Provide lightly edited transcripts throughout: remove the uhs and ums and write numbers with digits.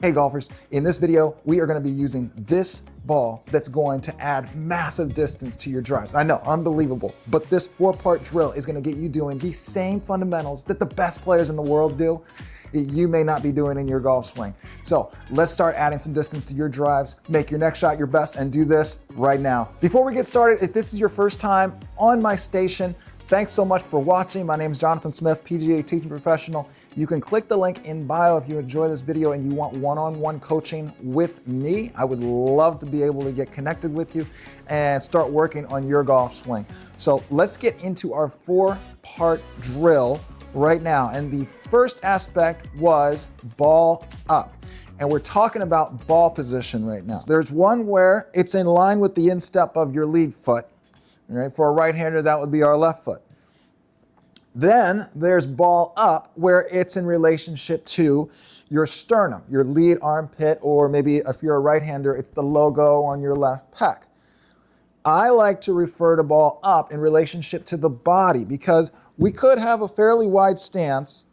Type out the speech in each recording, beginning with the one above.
Hey golfers, in this video, we are going to be using this ball that's going to add massive distance to your drives. I know, unbelievable, but this 4-part drill is going to get you doing the same fundamentals that the best players in the world do that you may not be doing in your golf swing. So let's start adding some distance to your drives, make your next shot your best, and do this right now. Before we get started, if this is your first time on my station, thanks so much for watching. My name is Jonathan Smith, PGA teaching professional. You can click the link in bio if you enjoy this video and you want one-on-one coaching with me. I would love to be able to get connected with you and start working on your golf swing. So let's get into our 4-part drill right now. And the first aspect was ball up. And we're talking about ball position right now. There's one where it's in line with the instep of your lead foot. Right? For a right-hander, that would be our left foot. Then there's ball up where it's in relationship to your sternum, your lead armpit, or maybe if you're a right-hander, it's the logo on your left pec. I like to refer to ball up in relationship to the body because we could have a fairly wide stance,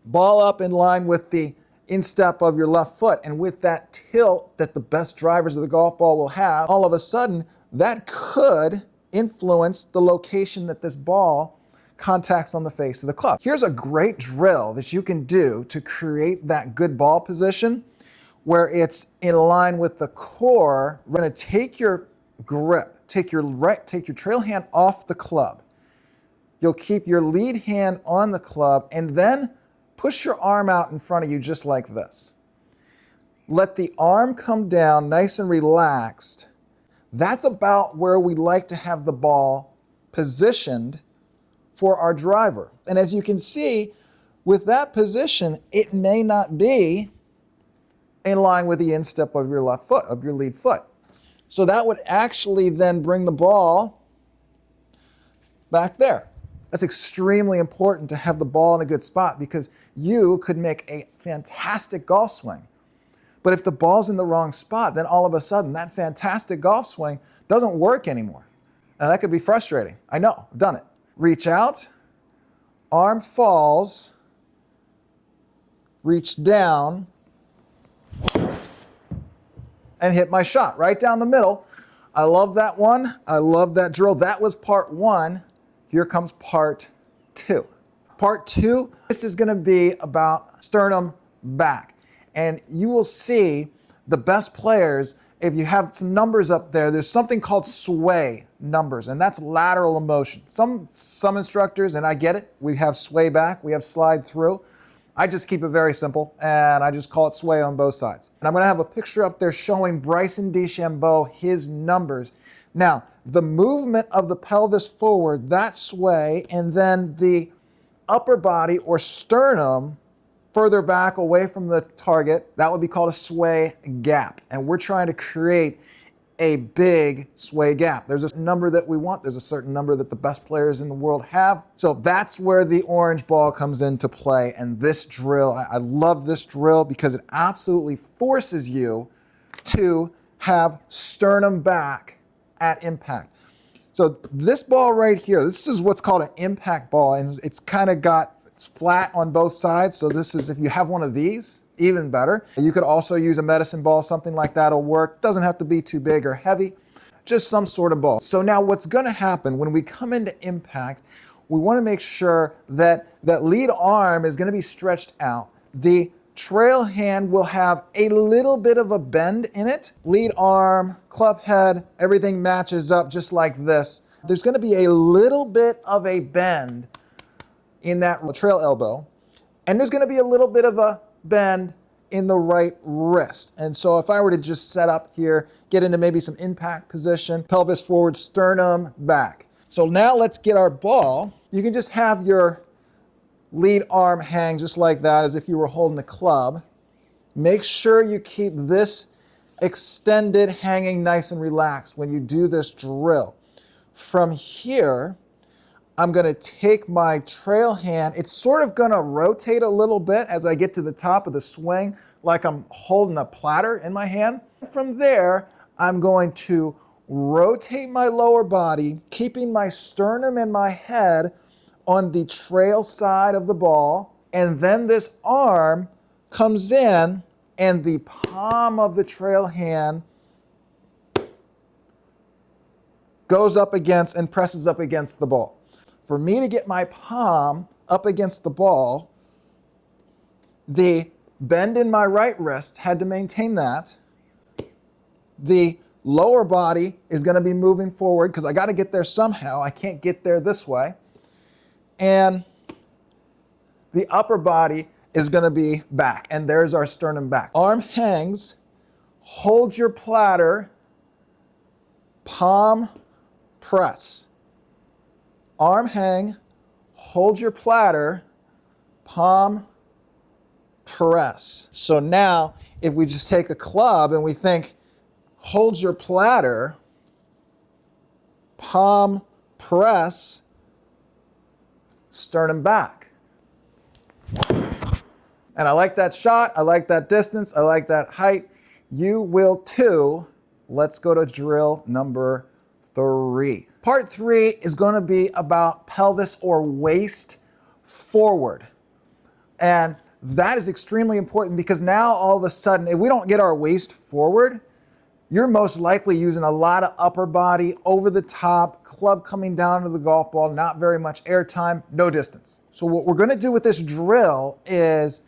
ball up in line with the instep of your left foot, and with that tilt that the best drivers of the golf ball will have, all of a sudden, that could influence the location that this ball contacts on the face of the club. Here's a great drill that you can do to create that good ball position where it's in line with the core. We're going to take your grip, take your trail hand off the club. You'll keep your lead hand on the club and then push your arm out in front of you just like this. Let the arm come down nice and relaxed. That's about where we like to have the ball positioned for our driver. And as you can see, with that position, it may not be in line with the instep of your left foot, of your lead foot. So that would actually then bring the ball back there. That's extremely important to have the ball in a good spot because you could make a fantastic golf swing. But if the ball's in the wrong spot, then all of a sudden that fantastic golf swing doesn't work anymore. Now that could be frustrating. I know, I've done it. Reach out, arm falls, reach down, and hit my shot right down the middle. I love that one. I love that drill. That was part 1. Here comes part 2. Part 2, this is going to be about sternum back. And you will see the best players, if you have some numbers up there, there's something called sway numbers, and that's lateral motion. Some instructors, and I get it, we have sway back, we have slide through. I just keep it very simple, and I just call it sway on both sides. And I'm going to have a picture up there showing Bryson DeChambeau, his numbers. Now, the movement of the pelvis forward, that sway, and then the upper body or sternum further back away from the target, that would be called a sway gap. And we're trying to create a big sway gap. There's a number that we want. There's a certain number that the best players in the world have. So that's where the orange ball comes into play. And this drill, I love this drill because it absolutely forces you to have sternum back at impact. So this ball right here, this is what's called an impact ball. And it's kind of it's flat on both sides. So this is, if you have one of these, even better. You could also use a medicine ball, something like that will work. Doesn't have to be too big or heavy, just some sort of ball. So now what's gonna happen when we come into impact, we wanna make sure that that lead arm is gonna be stretched out. The trail hand will have a little bit of a bend in it. Lead arm, club head, everything matches up just like this. There's gonna be a little bit of a bend in that trail elbow, and there's gonna be a little bit of a bend in the right wrist. And so if I were to just set up here, get into maybe some impact position, pelvis forward, sternum back. So now let's get our ball. You can just have your lead arm hang just like that, as if you were holding a club. Make sure you keep this extended, hanging nice and relaxed when you do this drill. From here, I'm going to take my trail hand. It's sort of going to rotate a little bit as I get to the top of the swing, like I'm holding a platter in my hand. From there, I'm going to rotate my lower body, keeping my sternum and my head on the trail side of the ball, and then this arm comes in and the palm of the trail hand goes up against and presses up against the ball. For me to get my palm up against the ball, the bend in my right wrist had to maintain that. The lower body is going to be moving forward because I got to get there somehow. I can't get there this way. And the upper body is going to be back. And there's our sternum back. Arm hangs, hold your platter, palm press. Arm hang, hold your platter, palm press. So now, if we just take a club and we think, hold your platter, palm press, sternum back. And I like that shot, I like that distance, I like that height. You will too. Let's go to drill number 3. Part 3 is going to be about pelvis or waist forward. And that is extremely important because now all of a sudden, if we don't get our waist forward, you're most likely using a lot of upper body, over the top, club coming down to the golf ball, not very much air time, no distance. So what we're going to do with this drill is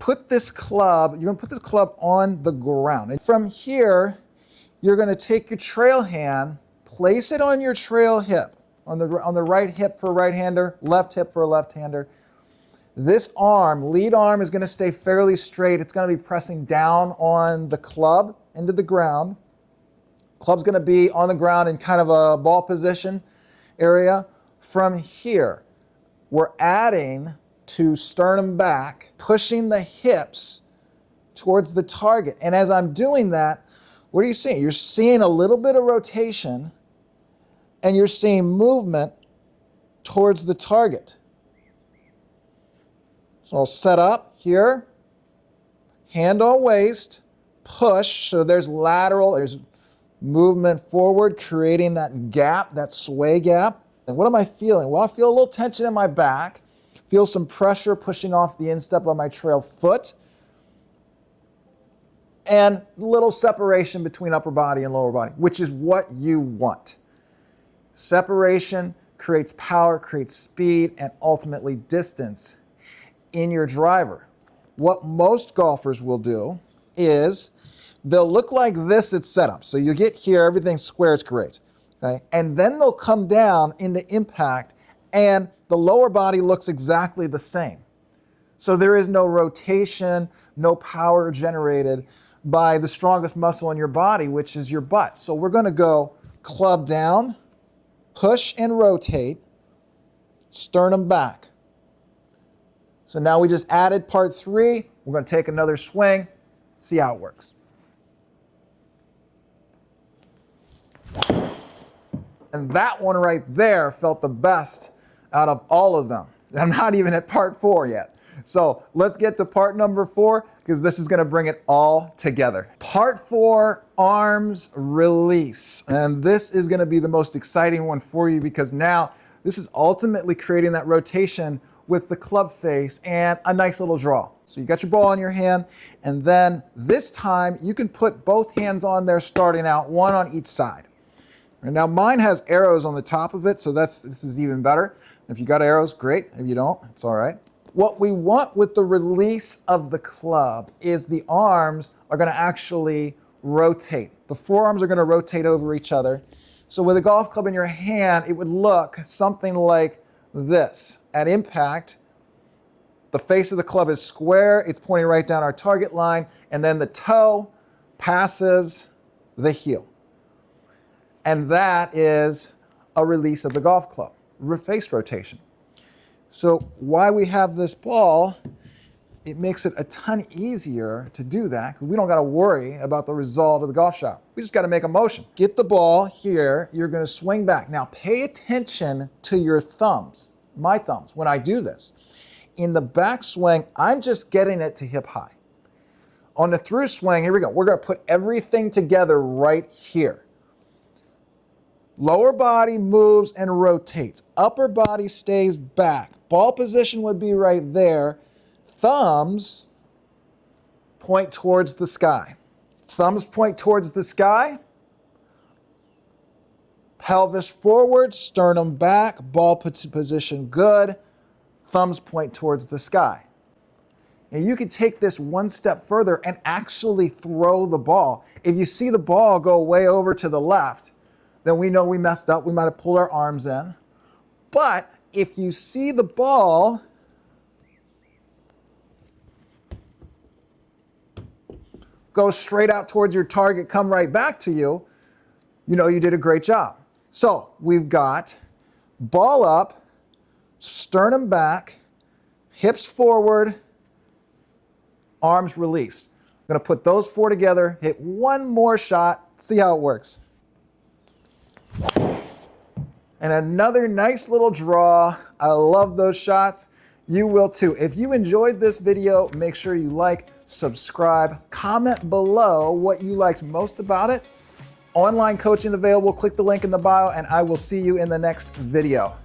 you're going to put this club on the ground. And from here, you're going to take your trail hand, place it on your trail hip, on the right hip for a right-hander, left hip for a left-hander. This arm, lead arm, is going to stay fairly straight. It's going to be pressing down on the club into the ground. Club's going to be on the ground in kind of a ball position area. From here, we're adding to sternum back, pushing the hips towards the target. And as I'm doing that, what are you seeing? You're seeing a little bit of rotation and you're seeing movement towards the target. So I'll set up here, hand on waist, push, so there's lateral, there's movement forward, creating that gap, that sway gap. And what am I feeling? Well, I feel a little tension in my back, feel some pressure pushing off the instep of my trail foot, and a little separation between upper body and lower body, which is what you want. Separation creates power, creates speed, and ultimately distance in your driver. What most golfers will do is they'll look like this at setup. So you get here, everything's square, it's great. Okay? And then they'll come down into impact and the lower body looks exactly the same. So there is no rotation, no power generated by the strongest muscle in your body, which is your butt. So we're going to go club down, push and rotate, sternum back. So now we just added part 3. We're going to take another swing, see how it works. And that one right there felt the best out of all of them. I'm not even at part 4 yet. So let's get to part number 4 because this is going to bring it all together. Part 4, arms release. And this is going to be the most exciting one for you because now this is ultimately creating that rotation with the club face and a nice little draw. So you got your ball in your hand, and then this time you can put both hands on there starting out, one on each side. And now mine has arrows on the top of it, so this is even better. If you got arrows, great. If you don't, it's all right. What we want with the release of the club is the arms are going to actually rotate. The forearms are going to rotate over each other. So with a golf club in your hand, it would look something like this. At impact, the face of the club is square, it's pointing right down our target line, and then the toe passes the heel. And that is a release of the golf club, face rotation. So why we have this ball, it makes it a ton easier to do that because we don't got to worry about the result of the golf shot. We just got to make a motion. Get the ball here, you're going to swing back. Now pay attention to your thumbs, my thumbs, when I do this. In the backswing, I'm just getting it to hip high. On the through swing, here we go. We're going to put everything together right here. Lower body moves and rotates. Upper body stays back. Ball position would be right there. Thumbs point towards the sky. Thumbs point towards the sky. Pelvis forward, sternum back, ball position good. Thumbs point towards the sky. And you can take this one step further and actually throw the ball. If you see the ball go way over to the left, then we know we messed up. We might have pulled our arms in. But if you see the ball go straight out towards your target, come right back to you, you know you did a great job. So we've got ball up, sternum back, hips forward, arms release. I'm gonna put those four together, hit one more shot, see how it works. And another nice little draw. I love those shots. You will too. If you enjoyed this video, make sure you like, subscribe, comment below what you liked most about it. Online coaching available, click the link in the bio, and I will see you in the next video.